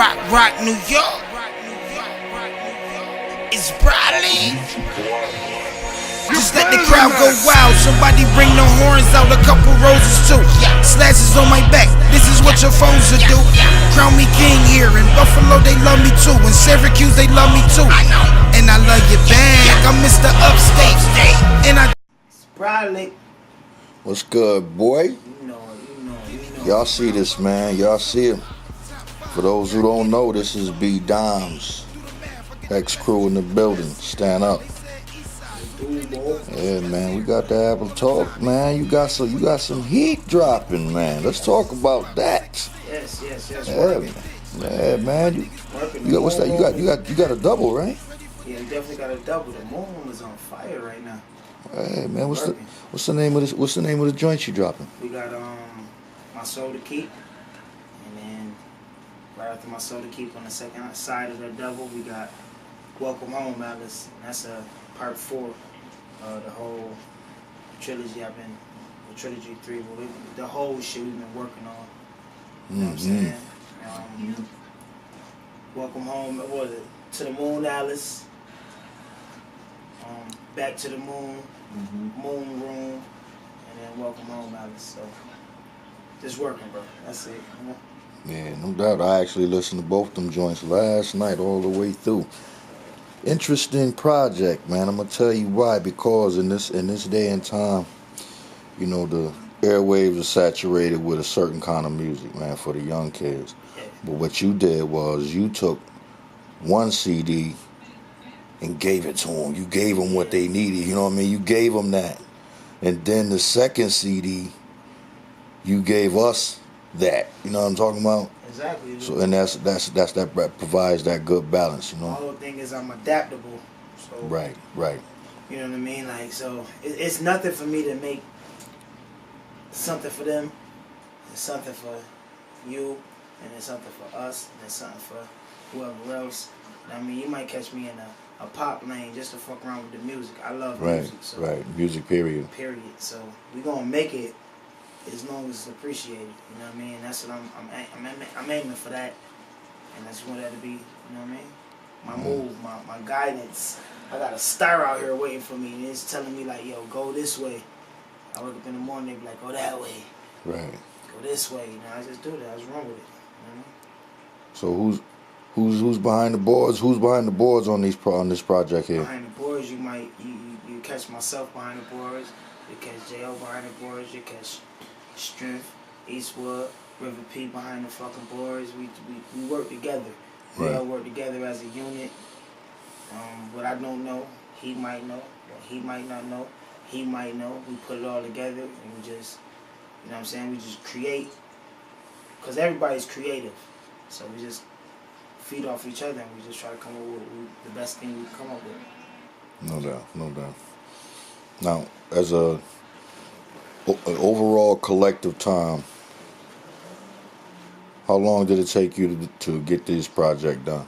Rock, New York. It's Bradley. Just let the crowd go wild. Somebody bring the horns out, a couple roses too. Slashes on my back, this is what your phones will do. Crown me king here. In Buffalo, they love me too. In Syracuse, they love me too. And I love you back. I'm Mr. Upstate. And I. It's Bradley. What's good, boy? Y'all see this, man. Y'all see it. For those who don't know, this is B Dimez. HEXX crew in the building. Stand up. Yeah, man, we got to have a talk, man. You got some heat dropping, man. Let's talk about that. Yes. Yeah, man. You got what's that? You got a double, right? Yeah, we definitely got a double. The moon is on fire right now. Hey, man, what's the name of this? What's the name of the joint you dropping? We got My Soul to Keep, and then right after My Soul to Keep on the second side of the double, we got Welcome Home, Alice. And that's part 4. The whole trilogy the trilogy 3, the whole shit we've been working on. You know what I'm saying? Welcome Home, what was it? To the Moon, Alice. Back to the Moon, Moon Room, and then Welcome Home, Alice. So, just working, bro. That's it. You know? Yeah, no doubt. I actually listened to both them joints last night all the way through. Interesting project, man. I'm gonna tell you why. Because in this day and time, you know, the airwaves are saturated with a certain kind of music, man, for the young kids. But what you did was you took one CD and gave it to them. You gave them what they needed. You know what I mean? You gave them that, and then the second CD, you gave us that. You know what I'm talking about? Exactly. So, and that provides that good balance, you know. The whole thing is I'm adaptable. So Right. You know what I mean? Like, so it's nothing for me to make something for them. It's something for you, and it's something for us, and it's something for whoever else. I mean, you might catch me in a pop lane just to fuck around with the music. I love music. So, music. Period. So we gonna make it as long as it's appreciated. You know what I mean? That's what I'm aiming for that, and I just want that to be. You know what I mean? My move, my guidance. I got a star out here waiting for me, and it's telling me like, yo, go this way. I wake up in the morning, they be like, go that way. Right. Go this way. You know, I just do that. I just run with it. You know what I mean? So who's behind the boards? Who's behind the boards on this project here? Behind the boards, you catch myself behind the boards. You catch J.O. behind the boards. You catch Strength, Eastwood, River P behind the fucking boards. We work together. We all work together as a unit. What I don't know, he might know. What he might not know, he might know. We put it all together and we just, you know what I'm saying? We just create. Because everybody's creative. So we just feed off each other and we just try to come up with the best thing we can come up with. No doubt. Now, as an overall collective time, how long did it take you to get this project done?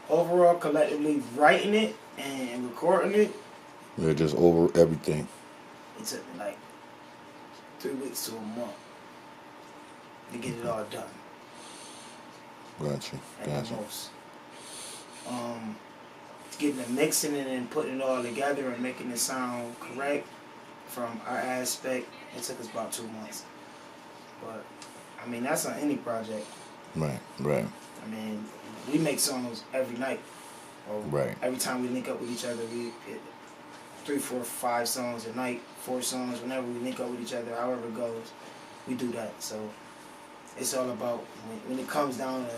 Overall, collectively writing it and recording it. Yeah, just over everything. It took me like 3 weeks to a month to get it all done. Gotcha. At the most. Getting the mixing it and putting it all together and making it sound correct from our aspect, it took us about 2 months. But I mean, that's on any project. Right. I mean, we make songs every night. Or every time we link up with each other, we hit 3, 4, 5 songs a night, 4 songs whenever we link up with each other, however it goes, we do that. So it's all about when it comes down to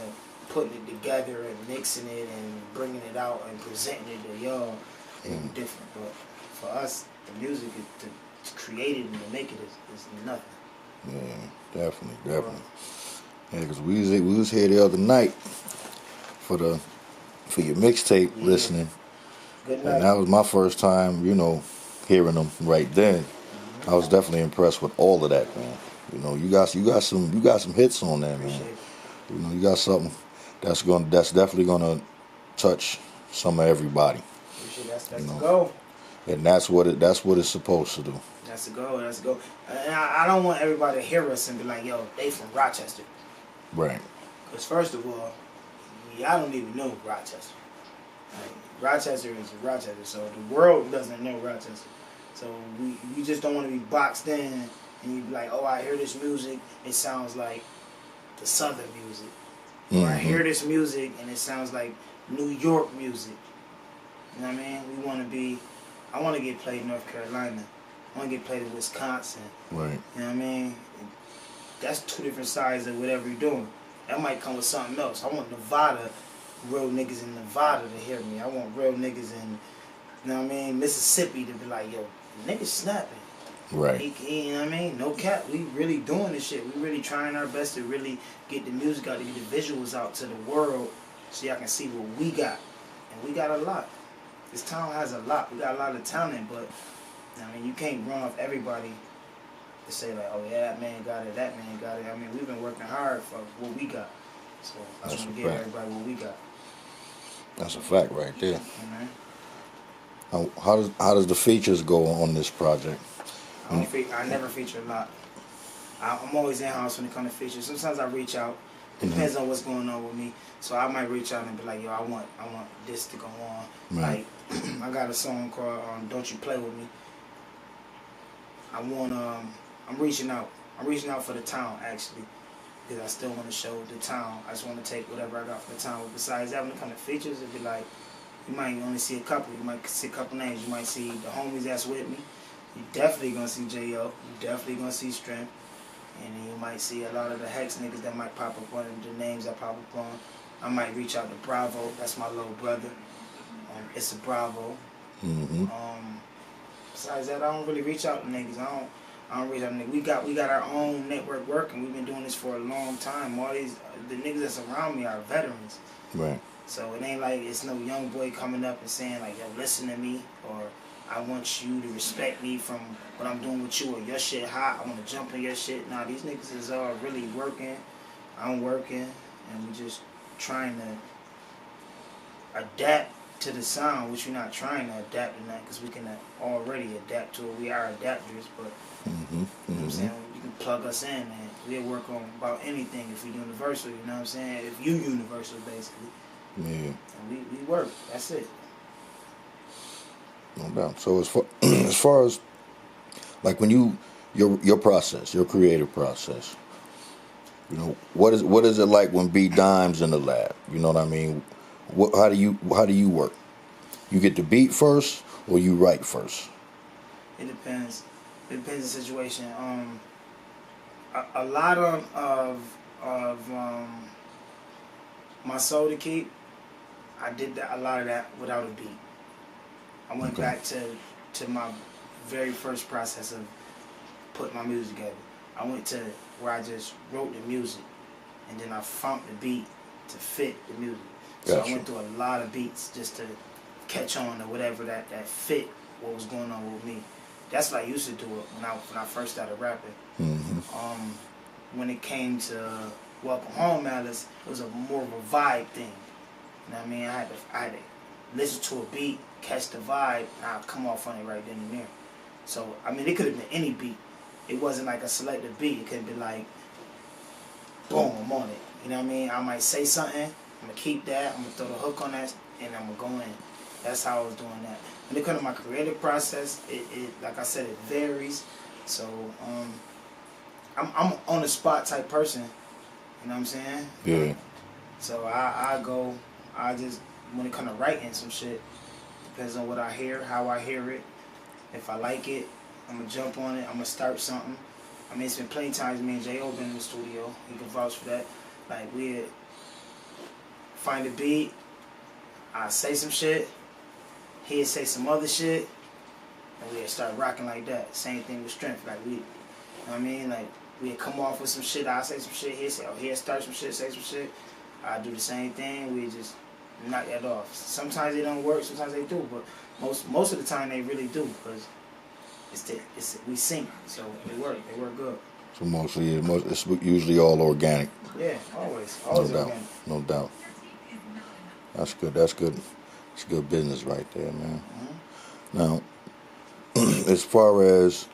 putting it together and mixing it and bringing it out and presenting it to y'all, it'll be different. But for us, the music is to create it and to make it is nothing. Yeah, definitely. Yeah, because we was here the other night for your mixtape listening. Good night. And that was my first time, you know, hearing them right then. I was definitely impressed with all of that, man. You know, you got some hits on there, man. You know, you got something that's definitely gonna touch some of everybody. That's the goal. And that's what it's supposed to do. That's the goal. And I don't want everybody to hear us and be like, yo, they from Rochester. Right. Because first of all, y'all don't even know Rochester. Like, Rochester is Rochester, so the world doesn't know Rochester. So we just don't want to be boxed in and you be like, oh, I hear this music, it sounds like the Southern music. Or I hear this music and it sounds like New York music. You know what I mean? I want to get played in North Carolina. I want to get played in Wisconsin. Right. You know what I mean? That's two different sides of whatever you're doing. That might come with something else. I want Nevada, real niggas in Nevada to hear me. I want real niggas in, you know what I mean, Mississippi to be like, yo, niggas snapping. Right. You know what I mean? No cap. We really doing this shit. We really trying our best to really get the music out, to get the visuals out to the world so y'all can see what we got. And we got a lot. This town has a lot. We got a lot of talent, but I mean, you can't run off everybody to say like, oh yeah, that man got it, that man got it. I mean, we've been working hard for what we got. So I just want to give everybody what we got. That's a fact right there. Mm-hmm. How does the features go on this project? I never feature a lot. I'm always in-house when it comes to features. Sometimes I reach out. Depends on what's going on with me. So I might reach out and be like, yo, I want this to go on. Right. Like, I got a song called Don't You Play With Me. I'm reaching out. I'm reaching out for the town, actually. Because I still want to show the town. I just want to take whatever I got for the town. But besides that, when it comes to features, it'd be like, you might only see a couple. You might see a couple names. You might see the homies that's with me. You definitely going to see J.O. You definitely going to see Strength. And then you might see a lot of the HEXX niggas that might pop up on the names I pop up on. I might reach out to Bravo. That's my little brother. It's a Bravo. Besides that, I don't really reach out to niggas. I don't reach out to niggas. We got our own network working. We've been doing this for a long time. All these the niggas that's around me are veterans. Right. So it ain't like it's no young boy coming up and saying like, yo, listen to me, or I want you to respect me from what I'm doing with you, or your shit hot, I want to jump in your shit. Nah, these niggas is all really working. I'm working, and we just trying to adapt to the sound, which we're not trying to adapt to that, because we can already adapt to it. We are adapters, but you know what I'm saying? You can plug us in, and we'll work on about anything if we're universal, you know what I'm saying? If you universal, basically. Yeah. And we work. That's it. No doubt. So as far as like when your process, your creative process, you know, what is it like when B Dimez in the lab? You know what I mean? How do you work? You get the beat first, or you write first? It depends. It depends on the situation. A lot of my Soul to Keep, I did a lot of that without a beat. I went back to my very first process of putting my music together. I went to where I just wrote the music, and then I found the beat to fit the music. So Gotcha. I went through a lot of beats just to catch on to whatever that fit what was going on with me. That's what I used to do it when I first started rapping. When it came to Welcome Home Alice, it was more of a vibe thing. You know what I mean? I had to listen to a beat, catch the vibe, and I'd come off on it right then and there. So, I mean, it could have been any beat. It wasn't like a selective beat. It could have been like, boom, I'm on it. You know what I mean? I might say something, I'm going to keep that, I'm going to throw the hook on that, and I'm going to go in. That's how I was doing that. When it comes to my creative process, it like I said, it varies. So, I'm on the spot type person. You know what I'm saying? Yeah. So I just, when it comes to writing some shit, depends on what I hear, how I hear it. If I like it, I'm going to jump on it, I'm going to start something. I mean, it's been plenty times me and J.O. been in the studio. He can vouch for that. Like, we'd find a beat, I'd say some shit, he'd say some other shit, and we'd start rocking like that. Same thing with Strength. Like, you know what I mean? Like, we'd come off with some shit, I'd say some shit, he'd say, oh, he'd start some shit, say some shit. I'd do the same thing, we'd just knock that off. Sometimes they don't work, sometimes they do, but most of the time they really do, because we sing, so they work good. So mostly it's usually all organic. Yeah, always No doubt. organic. No doubt. That's good. That's good. It's good business right there, man. Now, as far as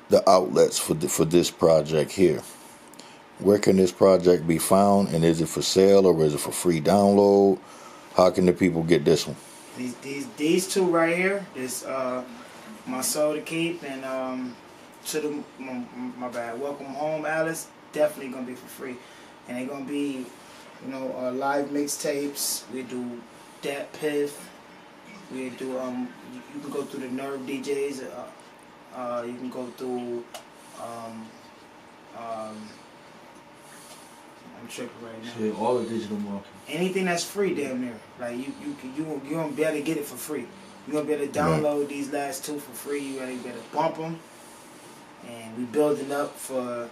the outlets for this project here, Where can this project be found, and is it for sale or is it for free download? How can the people get this one? These two right here is My Soul to Keep and to the my bad. Welcome Home, Alice. Definitely gonna be for free, and they're gonna be, live mixtapes. We do Dat Piff. We do you can go through the Nerve DJs. You can go through I'm tripping right now. Shit, all the digital marketing. Anything that's free, damn near. Like you gonna be able to get it for free. You're gonna be able to download these last two for free. You gotta be able to bump them, and we building up for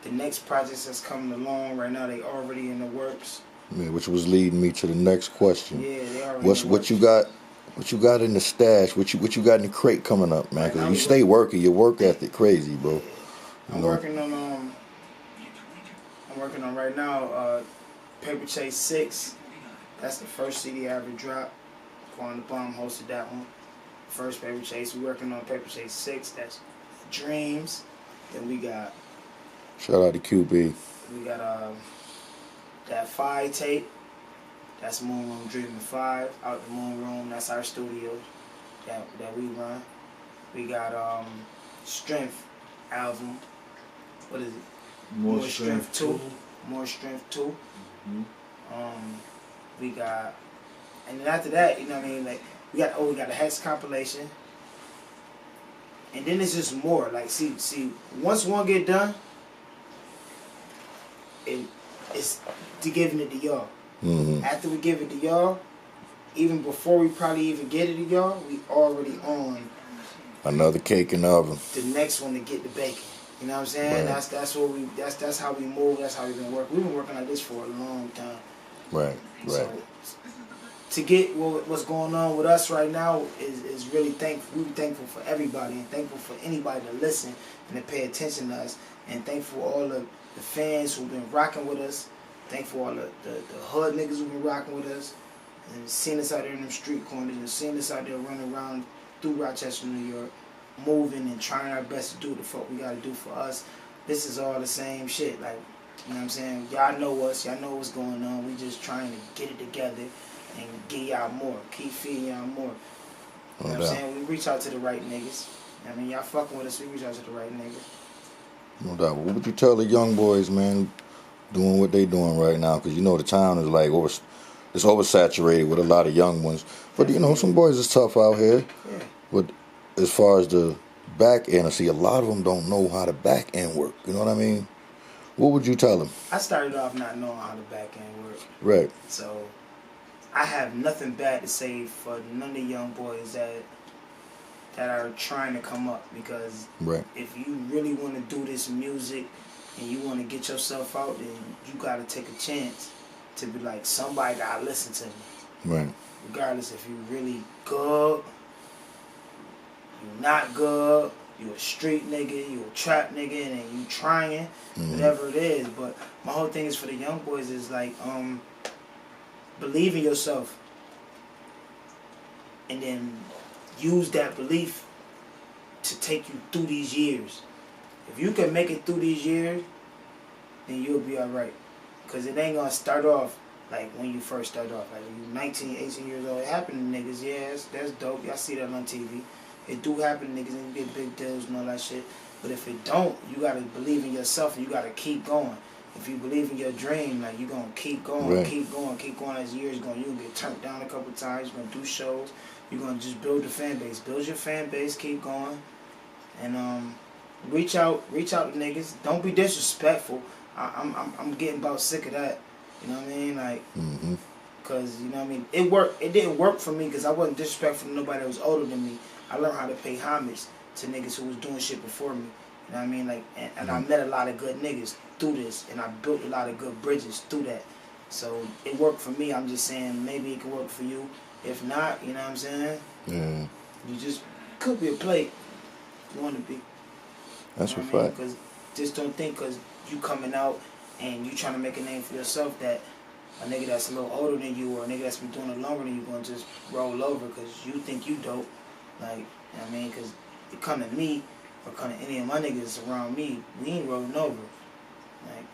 the next projects that's coming along. Right now, they already in the works. Yeah, which was leading me to the next question. Yeah, they already. What you got? What you got in the stash? What you got in the crate coming up, man? Because you stay working. Your work ethic crazy, bro. I'm working on right now. Paper Chase 6. That's the first CD I ever dropped. Quan the Bomb hosted that one. First Paper Chase. We're working on Paper Chase 6. That's Dreams. Then we got. Shout out to QB. We got that 5 tape. That's Moon Room Dreaming 5. Out the Moon Room. That's our studio that we run. We got Strength album. What is it? More Strength 2. More Strength 2. Mm-hmm. We got, and then after that, you know what I mean? Like we got a HEXX compilation, and then it's just more. Like see, once one get done, it's to giving it to y'all. Mm-hmm. After we give it to y'all, even before we probably even get it to y'all, we already on another cake in the oven. The next one to get the bacon. You know what I'm saying? Right. That's how we move. That's how we've been working. We've been working like this for a long time. Right. So, to get what's going on with us right now is really thankful. We're thankful for everybody and thankful for anybody to listen and to pay attention to us, and thankful for all the fans who've been rocking with us. Thankful for all the hood niggas who've been rocking with us and seeing us out there in them street corners and seeing us out there running around through Rochester, New York, moving and trying our best to do the fuck we gotta do for us. This is all the same shit. Like, you know what I'm saying? Y'all know us. Y'all know what's going on. We just trying to get it together and give y'all more. Keep feeding y'all more. You know what I'm saying? We reach out to the right niggas. I mean, y'all fucking with us. We reach out to the right niggas. No doubt. What would you tell the young boys, man, doing what they doing right now? Because the town is like it's oversaturated with a lot of young ones. But some boys is tough out here. Yeah. But as far as the back end, I see a lot of them don't know how the back end work. You know what I mean? What would you tell them? I started off not knowing how the back end work. Right. So I have nothing bad to say for none of the young boys that are trying to come up, because if you really want to do this music and you want to get yourself out, then you got to take a chance to be like, somebody got to listen to me. Right. Regardless if you really good, you not good, you a street nigga, you a trap nigga, and you trying, whatever it is. But my whole thing is for the young boys is like, believe in yourself, and then use that belief to take you through these years. If you can make it through these years, then you'll be alright. Because it ain't going to start off like when you first start off. Like when you're 19, 18 years old, it happened to niggas. Yeah, that's dope. Y'all see that on TV. It do happen to niggas and you get big deals and all that shit. But if it don't, you got to believe in yourself and you got to keep going. If you believe in your dream, like, you're going to keep going, keep going as years going. You're going to get turned down a couple times. You're going to do shows. You're going to just build the fan base. Build your fan base, keep going. And reach out to niggas. Don't be disrespectful. I'm getting about sick of that. You know what I mean? Like, because, you know what I mean? It didn't work for me because I wasn't disrespectful to nobody that was older than me. I learned how to pay homage to niggas who was doing shit before me. You know what I mean? Like, and I met a lot of good niggas through this, and I built a lot of good bridges through that. So it worked for me. I'm just saying maybe it could work for you. If not, you know what I'm saying? Yeah. You just could be a plate if you want to be. That's a fact. Because just don't think because you coming out and you trying to make a name for yourself that a nigga that's a little older than you or a nigga that's been doing it longer than you going to just roll over because you think you dope. Like, you know what I mean? Because it come to me or come to any of my niggas around me, we ain't rolling over. Like,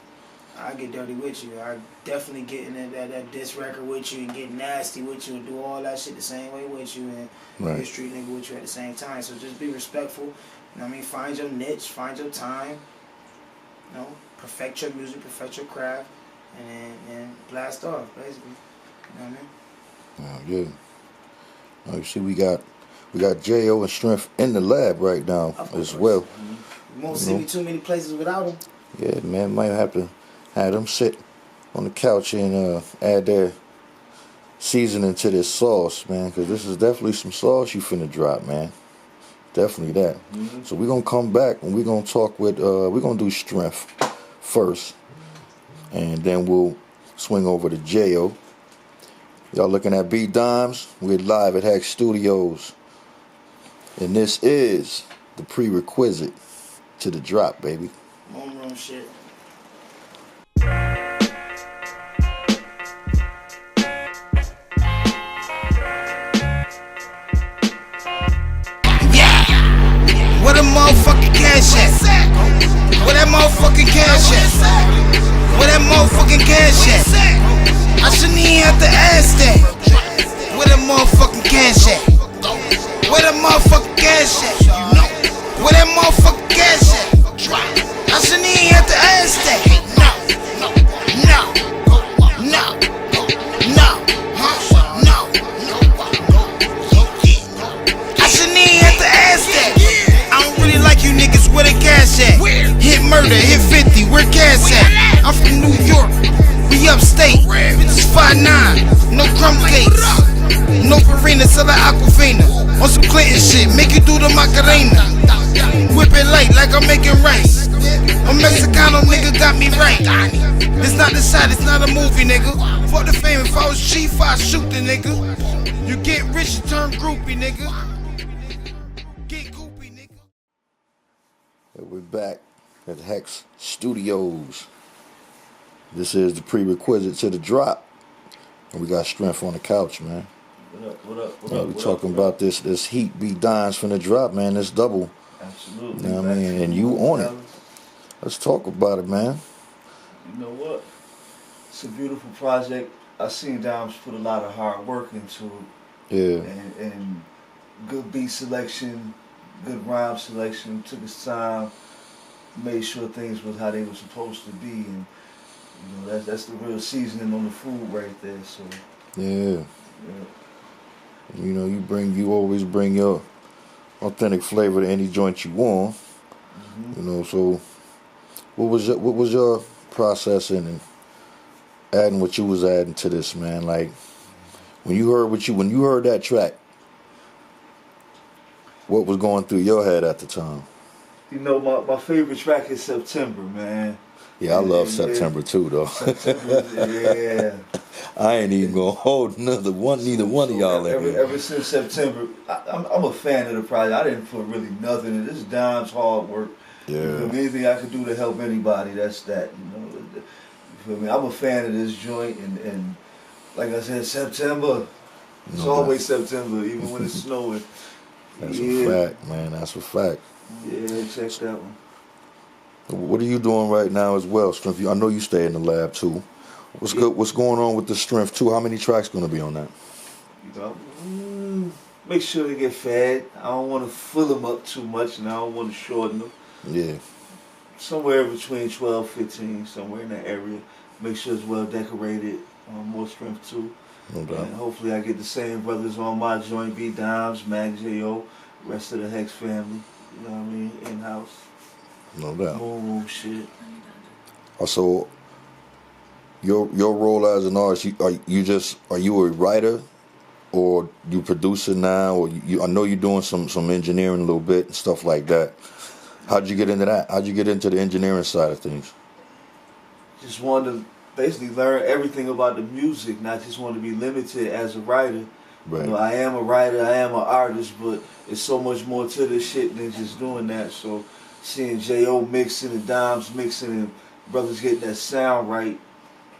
I get dirty with you. I definitely get in that diss record with you and get nasty with you and do all that shit the same way with you and be a street nigga with you at the same time. So just be respectful. You know what I mean? Find your niche, find your time. You know, perfect your music, perfect your craft, and then blast off, basically. You know what I mean? Yeah. You see, we got J.O. and Strength in the lab right now as well. You won't see me too many places without them. Yeah, man, might have to have them sit on the couch and add their seasoning to this sauce, man, because this is definitely some sauce you finna drop, man. Definitely that. So we're gonna come back and we're gonna talk with we're gonna do Strength first, and then we'll swing over to J.O. Y'all looking at B Dimez. We're live at HEXX Studios, and this is the prerequisite to the drop, baby. Homegrown shit. Where the motherfucking cash at? Where that motherfucking cash at? Where that motherfucking cash at? I shouldn't even have to ask that. Where the motherfucking cash at? Where the motherfucking cash at? Where that motherfucking cash at? I shouldn't even have to ask that. No, I shouldn't even have to ask that. I don't really like you niggas, where the cash at? Hit murder, hit 50, where cash at? I'm from New York, we upstate. Bitches 5'9", no crumb cakes. No Farina, sell her Aquafina. On some Clinton shit, make you do the Macarena. Whip it light like I'm making rice. A Mexicano nigga got me right. It's not the shot, it's not a movie, nigga. Fuck the fame, if I was chief, I'd shoot the nigga. You get rich, you turn groupie, nigga. Get goopy, nigga. We're back at HEXX Studios. This is the prerequisite to the drop. And we got Strength on the couch, man. What up? We're talking about this heat B Dimez from the drop, man. This double. Absolutely. You know what I mean? And you on it. Let's talk about it, man. You know what? It's a beautiful project. I seen Dimes put a lot of hard work into it. Yeah. And good beat selection, good rhyme selection. Took his time, made sure things was how they were supposed to be, and you know that's the real seasoning on the food right there. So yeah. You know, you always bring your authentic flavor to any joint you want. You know, so what was your process in adding what you was adding to this, man? Like when you heard that track, what was going through your head at the time? You know, my favorite track is September, man. Yeah, I love September too, though. September, yeah. I ain't even gonna hold neither one of y'all in here. Ever since September, I'm a fan of the project. I didn't put really nothing in. This is Dime's hard work. Yeah. You feel me? Anything I could do to help anybody, that's that. You know. You feel me? I'm a fan of this joint, and like I said, September. It's always September, even when it's snowing. That's a fact, man. That's a fact. Yeah, check that one. What are you doing right now as well, Strength? I know you stay in the lab too. What's good? What's going on with the Strength too? How many tracks gonna be on that? You know, make sure they get fed. I don't want to fill them up too much, and I don't want to shorten them. Yeah. Somewhere between 12, 15, somewhere in that area. Make sure it's well decorated. More Strength too. No doubt. And hopefully I get the same brothers on my joint, B Dimez, Mag J.O., rest of the HEXX family. You know what I mean? In-house. No doubt. Boom, shit. Also, your role as an artist, are you a writer, or you producer now, or I know you're doing some engineering a little bit and stuff like that. How'd you get into that? How'd you get into the engineering side of things? Just wanted to basically learn everything about the music, not just want to be limited as a writer. Right. You know, I am a writer, I am an artist, but it's so much more to this shit than just doing that. So seeing J.O. mixing and Dimes mixing and brothers getting that sound right,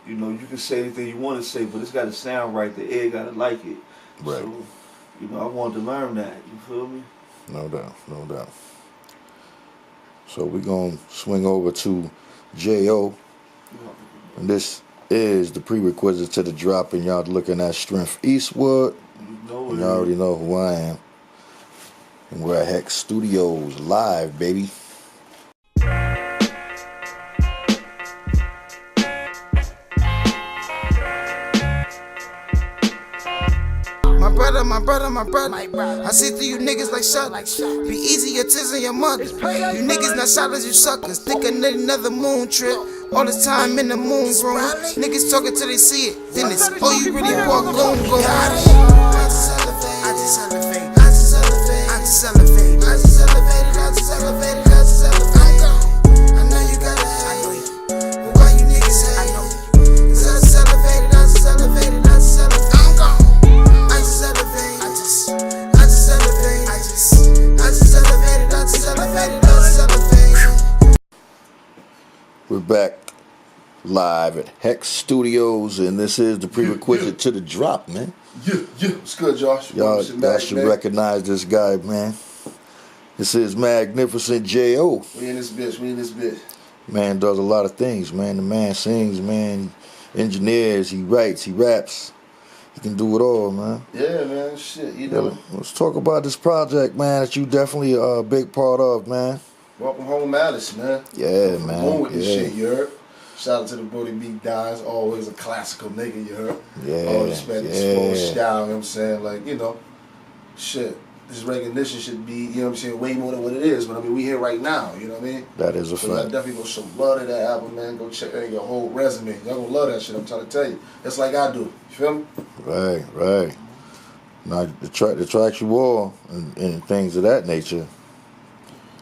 you know, you can say anything you want to say, but it's got to sound right. The air got to like it. Right. So, you know, I wanted to learn that. You feel me? No doubt, no doubt. So we're going to swing over to J.O. And this is the prerequisite to the drop, and y'all looking at Strength Eastwood. And you already know who I am. And we're at HEXX Studios live, baby. My brother. I see through you niggas like shutters. Be easy, your tears and your mother. You niggas not solid, you suckers. Think another moon trip. All this time in the moon room. Niggas talking till they see it. Then it's, oh, you really walk on, go. I just elevate. I know you got it. I know you. But why you niggas hate? I know you. Cause I just elevated. I'm gone. I just elevated. We're back live at HEXX Studios, and this is the prerequisite to the drop, man. Yeah. What's good, Josh? Y'all should recognize this guy, man. This is Magnificent J.O. We in this bitch. Man does a lot of things, man. The man sings, man. He engineers, he writes, he raps. He can do it all, man. Yeah, man. Shit, you know. Let's talk about this project, man, that you definitely a big part of, man. Welcome home, Alice, man. Yeah, man. Home with this shit, you heard? Shout out to the Brody B Dimez, always a classical nigga, you heard? Yeah. All respect, small style, you know what I'm saying? Like, you know, shit. This recognition should be, you know what I'm saying, way more than what it is. But I mean, we here right now, you know what I mean? That is a fact. I definitely go show love to that album, man. Go check out your whole resume. Y'all gonna love that shit, I'm trying to tell you. That's like I do. You feel me? Right. Now, the tracks you all and things of that nature,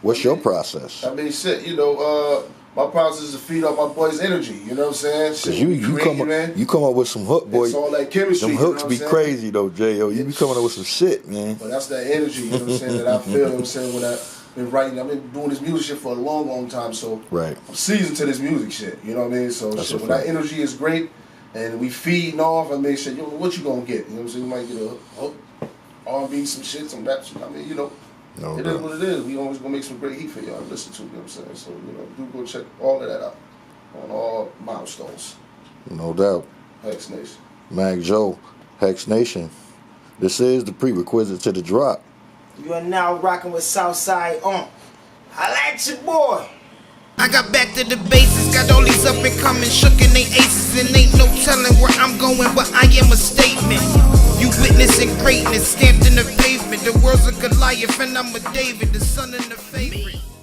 what's your process? I mean, shit, you know, my process is to feed off my boys' energy, you know what I'm saying? Cause you come up with some hook, boy. It's all that chemistry. Them hooks you know be crazy though, J.O. You be coming up with some shit, man. But that's that energy, you know what I'm saying, that I feel, you know what I'm saying, when I've been writing. I've been doing this music shit for a long time, so right. I'm seasoned to this music shit, you know what I mean? So that's shit, when that energy is great and we feeding off, I mean, shit, yo, what you gonna get? You know what I'm saying? You might get a hook, R&B, some shit, some rap shit. I mean, you know. No it doubt. is what it is. We always gonna make some great heat for y'all to listen to, you know what I'm saying? So, you know, do go check all of that out on all milestones. No doubt. HEXX Nation. Mag Joe, HEXX Nation. This is the prerequisite to the drop. You are now rocking with Southside on. Holla at your boy. I got back to the basics, got all these up and coming, shook in they aces, and ain't no telling where I'm going, but I am a statement. You witnessing greatness, stamped in the pavement. The world's a Goliath and I'm a David, the son and the favorite.